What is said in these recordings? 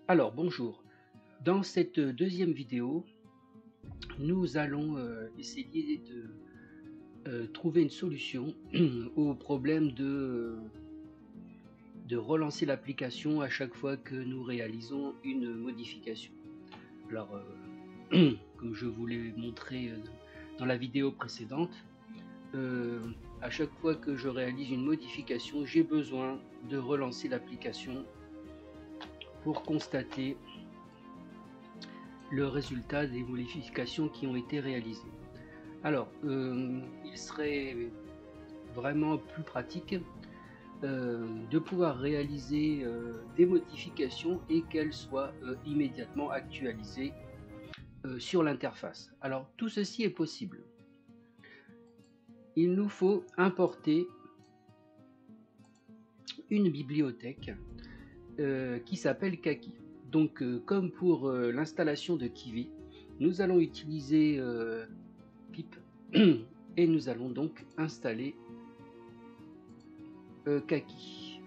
Alors bonjour, dans cette deuxième vidéo, nous allons essayer de trouver une solution au problème de relancer l'application à chaque fois que nous réalisons une modification. Alors, comme je vous l'ai montré dans la vidéo précédente, à chaque fois que je réalise une modification, j'ai besoin de relancer l'application pour constater le résultat des modifications qui ont été réalisées. Alors, il serait vraiment plus pratique de pouvoir réaliser des modifications et qu'elles soient immédiatement actualisées sur l'interface. Alors, tout ceci est possible. Il nous faut importer une bibliothèque qui s'appelle Kaki. Donc, comme pour l'installation de Kivy, nous allons utiliser pip et nous allons donc installer Kaki.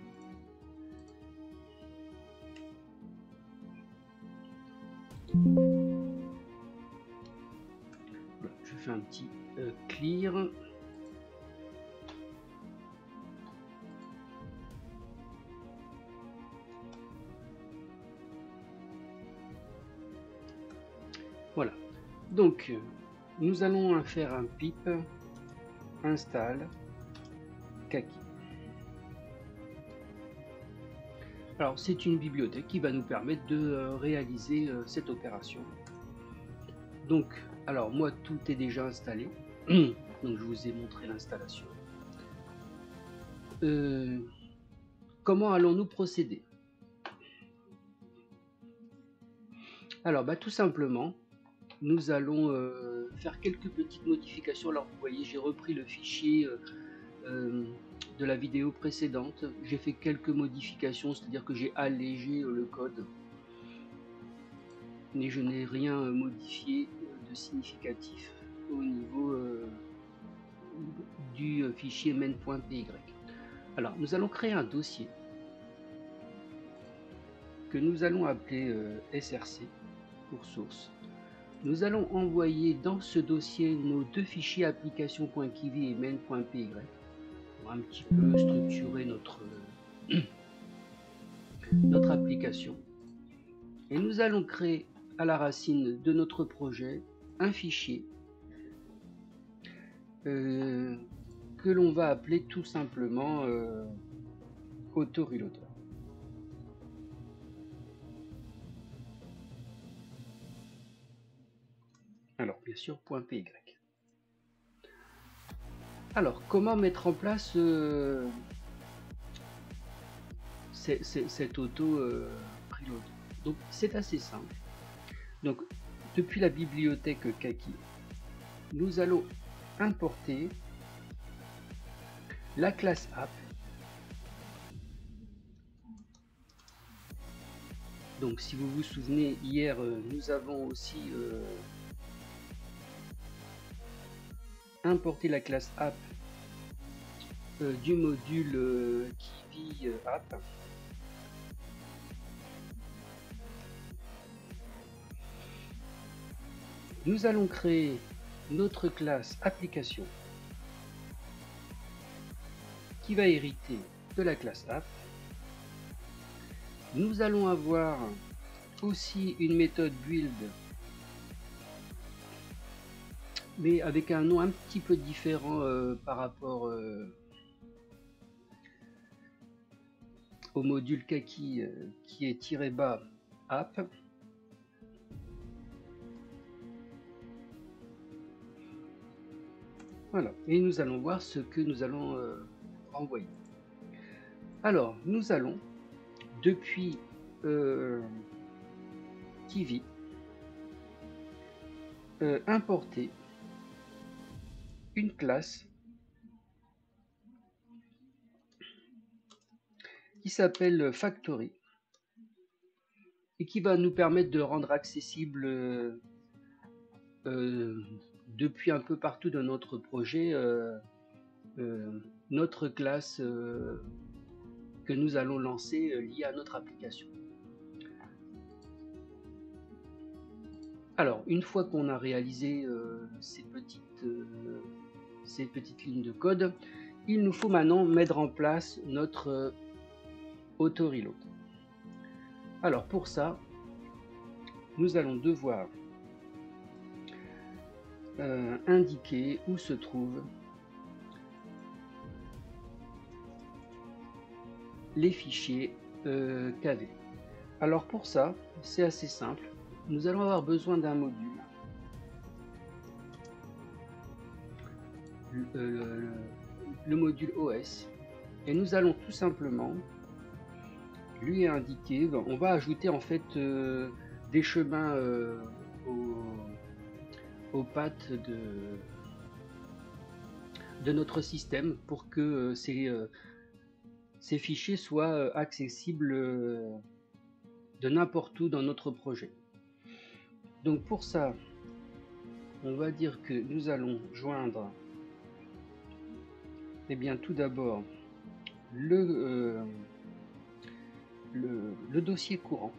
Voilà, je fais un petit clear. Voilà, donc nous allons faire un pip install Kaki. Alors c'est une bibliothèque qui va nous permettre de réaliser cette opération. Donc, alors moi tout est déjà installé, donc je vous ai montré l'installation. Comment allons-nous procéder? Alors tout simplement, nous allons faire quelques petites modifications. Alors vous voyez, j'ai repris le fichier de la vidéo précédente. J'ai fait quelques modifications, c'est-à-dire que j'ai allégé le code, mais je n'ai rien modifié de significatif au niveau du fichier main.py. Alors nous allons créer un dossier que nous allons appeler src pour source. Nous allons envoyer dans ce dossier nos deux fichiers application.kivy et main.py pour un petit peu structurer notre application. Et nous allons créer à la racine de notre projet un fichier que l'on va appeler tout simplement autoreloader. Alors bien sûr .py. Alors comment mettre en place cet auto preload? Donc c'est assez simple. Donc depuis la bibliothèque Kaki, nous allons importer la classe app. Donc si vous vous souvenez, hier nous avons aussi importé la classe app du module Kivy app. Nous allons créer notre classe application qui va hériter de la classe app. Nous allons avoir aussi une méthode build, mais avec un nom un petit peu différent par rapport au module Kaki qui est tiré-bas app. Voilà, et nous allons voir ce que nous allons renvoyer. Alors, nous allons, depuis Kivy, importer une classe qui s'appelle Factory et qui va nous permettre de rendre accessible depuis un peu partout dans notre projet notre classe que nous allons lancer liée à notre application. Alors, une fois qu'on a réalisé ces petites lignes de code, il nous faut maintenant mettre en place notre auto-reload. Alors pour ça, nous allons devoir indiquer où se trouvent les fichiers KV. Alors pour ça, c'est assez simple. Nous allons avoir besoin d'un module. Le module OS. Et nous allons tout simplement lui indiquer, on va ajouter en fait des chemins aux pattes de notre système pour que ces fichiers soient accessibles de n'importe où dans notre projet. Donc pour ça, on va dire que nous allons joindre bien tout d'abord le dossier courant.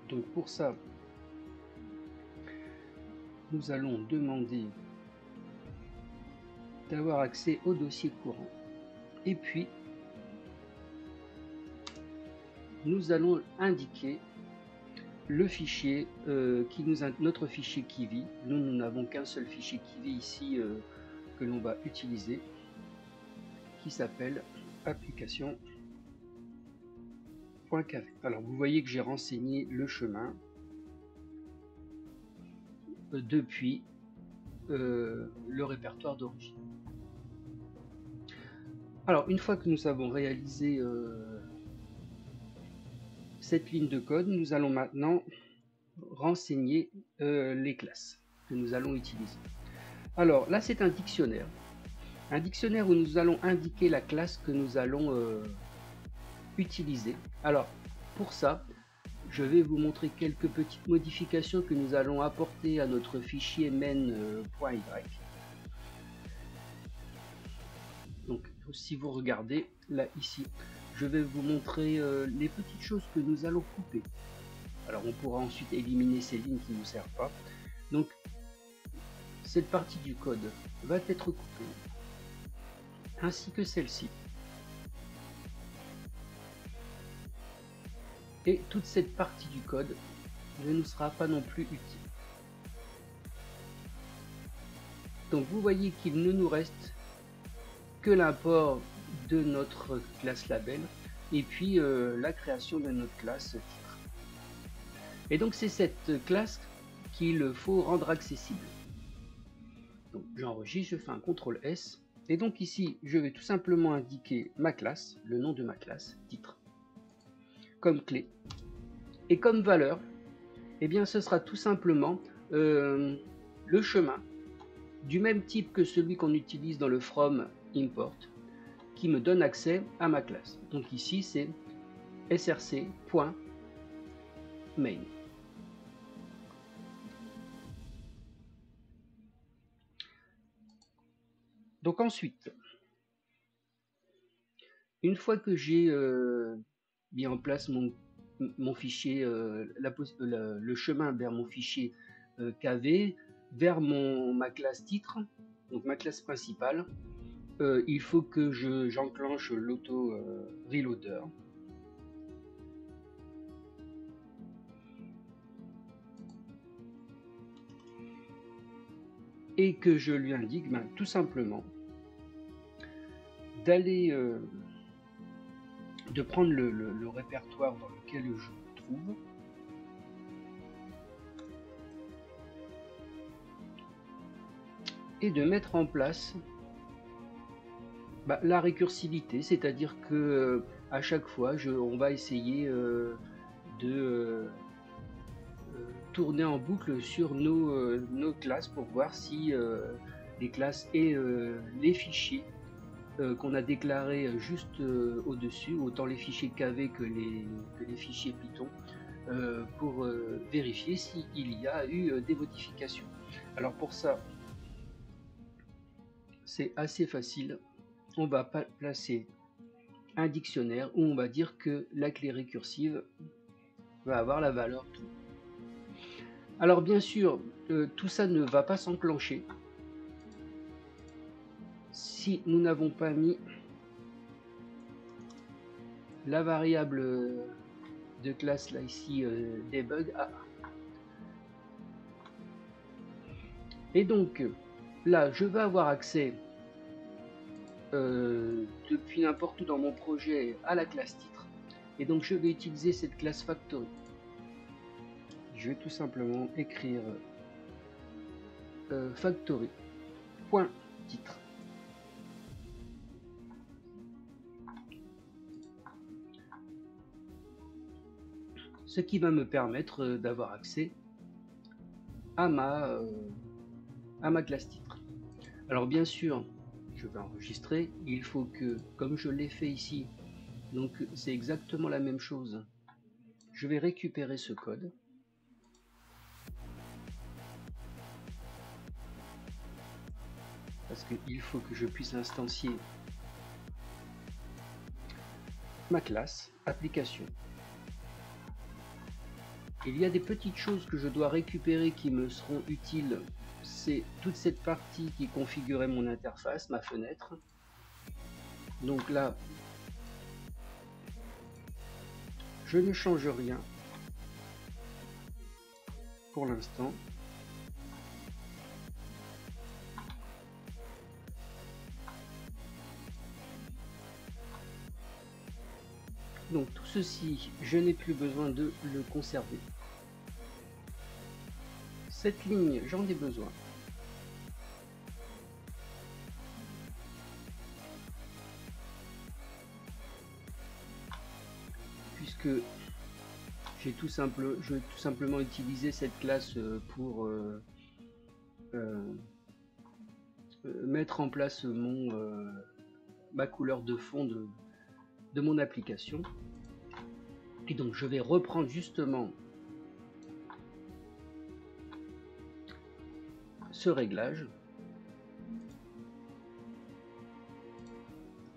Donc pour ça, nous allons demander d'avoir accès au dossier courant. Et puis, nous allons indiquer le fichier notre fichier Kivy. Nous n'avons qu'un seul fichier Kivy ici que l'on va utiliser, qui s'appelle application.kv. Alors vous voyez que j'ai renseigné le chemin depuis le répertoire d'origine. Alors une fois que nous avons réalisé cette ligne de code, nous allons maintenant renseigner les classes que nous allons utiliser. Alors là, c'est un dictionnaire où nous allons indiquer la classe que nous allons utiliser. Alors pour ça, je vais vous montrer quelques petites modifications que nous allons apporter à notre fichier main.y. Donc si vous regardez là ici, je vais vous montrer les petites choses que nous allons couper. Alors on pourra ensuite éliminer ces lignes qui ne nous servent pas. Donc cette partie du code va être coupée, ainsi que celle-ci. Et toute cette partie du code ne nous sera pas non plus utile. Donc vous voyez qu'il ne nous reste que l'import de notre classe label et puis la création de notre classe titre. Et donc c'est cette classe qu'il faut rendre accessible. Donc j'enregistre, je fais un CTRL S, et donc ici je vais tout simplement indiquer ma classe, le nom de ma classe, titre, comme clé, et comme valeur, eh bien ce sera tout simplement le chemin du même type que celui qu'on utilise dans le from import, qui me donne accès à ma classe. Donc ici c'est src.main. Donc ensuite, une fois que j'ai mis en place mon fichier, le chemin vers mon fichier KV, vers ma classe titre, donc ma classe principale, il faut que j'enclenche l'auto-reloader. Et que je lui indique tout simplement d'aller de prendre le répertoire dans lequel je me trouve, et de mettre en place la récursivité, c'est-à-dire que à chaque fois on va essayer de tourner en boucle sur nos classes pour voir si les classes et les fichiers qu'on a déclarés juste au-dessus, autant les fichiers KV que les fichiers Python, pour vérifier s'il y a eu des modifications. Alors pour ça, c'est assez facile. On va placer un dictionnaire où on va dire que la clé récursive va avoir la valeur true. Alors bien sûr, tout ça ne va pas s'enclencher si nous n'avons pas mis la variable de classe là ici debug à 1. Et donc là je vais avoir accès depuis n'importe où dans mon projet à la classe titre, et donc je vais utiliser cette classe factory. Je vais tout simplement écrire factory.titre. Ce qui va me permettre d'avoir accès à ma classe titre. Alors bien sûr, je vais enregistrer, il faut que, comme je l'ai fait ici, donc c'est exactement la même chose, je vais récupérer ce code. Parce qu'il faut que je puisse instancier ma classe application. Il y a des petites choses que je dois récupérer qui me seront utiles. C'est toute cette partie qui configurait mon interface, ma fenêtre. Donc là, je ne change rien pour l'instant. Donc tout ceci, je n'ai plus besoin de le conserver. Cette ligne, j'en ai besoin. Puisque je vais tout simplement utiliser cette classe pour mettre en place ma couleur de fond de mon application. Et donc je vais reprendre justement ce réglage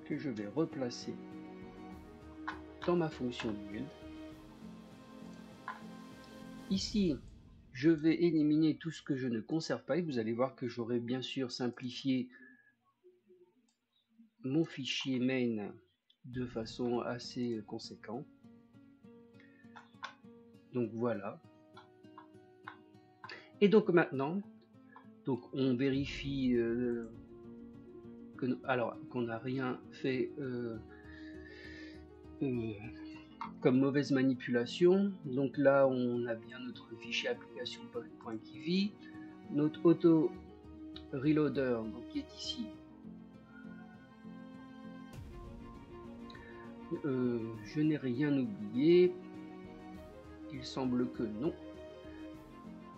que je vais replacer dans ma fonction build. Ici, je vais éliminer tout ce que je ne conserve pas et vous allez voir que j'aurai bien sûr simplifié mon fichier main de façon assez conséquente. Donc voilà. Et donc maintenant, on vérifie qu'on n'a rien fait comme mauvaise manipulation. Donc là, on a bien notre fichier application.kivi, notre auto reloader donc, qui est ici. Je n'ai rien oublié. Il semble que non.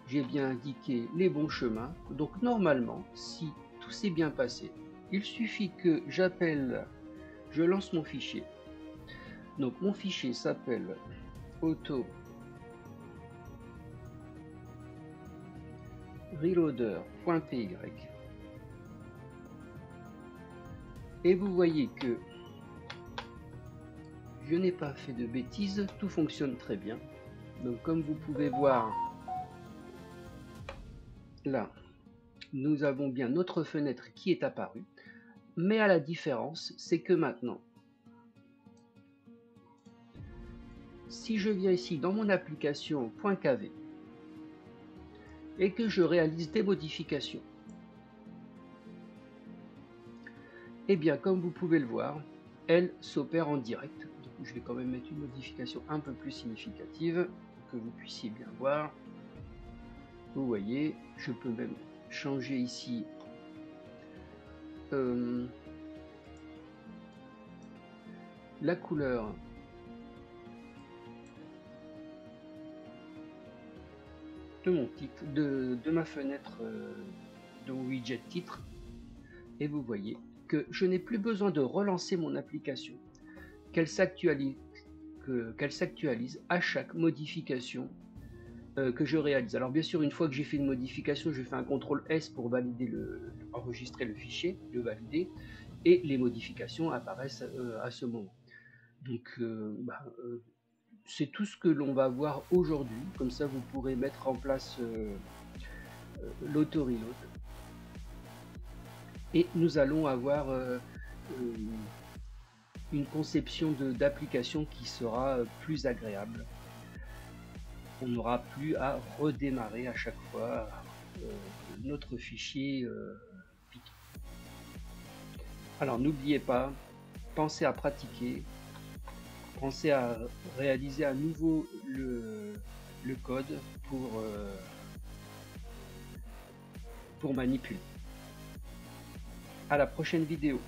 J'ai bien indiqué les bons chemins. Donc normalement, si tout s'est bien passé, il suffit que je lance mon fichier. Donc mon fichier s'appelle auto reloader.py et vous voyez que je n'ai pas fait de bêtises, tout fonctionne très bien. Donc comme vous pouvez voir là, nous avons bien notre fenêtre qui est apparue, mais à la différence, c'est que maintenant, si je viens ici dans mon application .kv et que je réalise des modifications, et bien comme vous pouvez le voir, elle s'opère en direct. Donc, je vais quand même mettre une modification un peu plus significative que vous puissiez bien voir. Vous voyez, je peux même changer ici la couleur de mon titre, de ma fenêtre de widget titre, et vous voyez que je n'ai plus besoin de relancer mon application, qu'elle s'actualise à chaque modification que je réalise. Alors bien sûr, une fois que j'ai fait une modification, je fais un CTRL S pour valider enregistrer le fichier, le valider, et les modifications apparaissent à ce moment. Donc c'est tout ce que l'on va voir aujourd'hui. Comme ça, vous pourrez mettre en place l'auto-reload. Et nous allons avoir une conception d'application qui sera plus agréable. On n'aura plus à redémarrer à chaque fois notre fichier Python. Alors n'oubliez pas, pensez à pratiquer, pensez à réaliser à nouveau le code pour manipuler. À la prochaine vidéo.